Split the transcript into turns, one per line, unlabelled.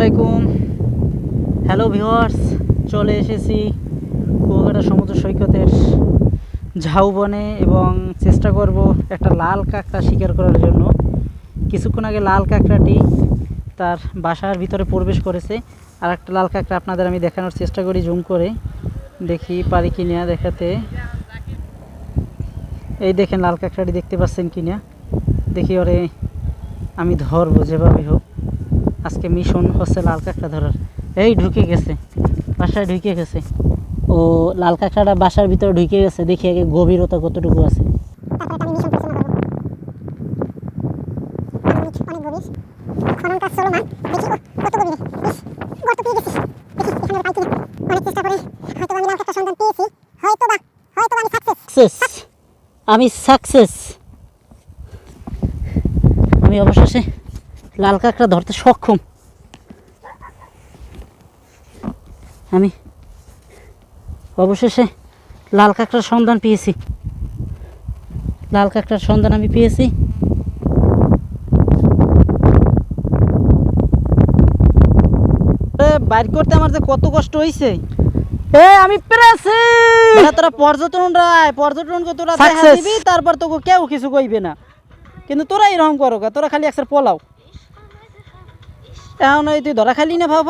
আলাইকুম। Hello viewers, চলে এসেছি কুয়াকাটা সমুদ্র সৈকতের ঝাউবনে এবং চেষ্টা করব একটা লাল কাঁকড়া শিকার করার জন্য। কিছুক্ষণ আগে লাল কাঁকড়াটি তার বাসার ভিতরে প্রবেশ করেছে। আর একটা লাল কাঁকড়া আপনাদের আমি দেখানোর চেষ্টা করি, জুম করে দেখি পারি কি না দেখাতে। এই দেখেন লাল কাঁকড়াটি, দেখতে পাচ্ছেন কি না দেখি, ওরে আমি ধরবো যেভাবে হোক। আজকে মিশন হচ্ছে লাল কাঁকড়া ধরার। এই ঢুকে গেছে, বাসায় ঢুকে গেছে। ও লাল কাঁকড়াটা বাসার ভিতরে ঢুকে গেছে। দেখি আগে গভীরতা কতটুকু আছে। আমি সাকসেস। আমি অবশেষে লাল কাঁকড়া ধরতে সক্ষম। আমি অবশেষে লাল কাঁকড়ার সন্ধান পেয়েছি। লাল কাঁকড়ার সন্ধান আমি পেয়েছি। বাইর করতে আমার যে কত কষ্ট হয়েছে। আমি পেরেছি। তোরা পর্যটন তোরা দেখা দিবি, তারপর তোকে কেউ কিছু কইবে না, কিন্তু তোরা এরকম করো, তোরা খালি একসাথে পলাও। এখন তুই ধরা খালি না ভাব।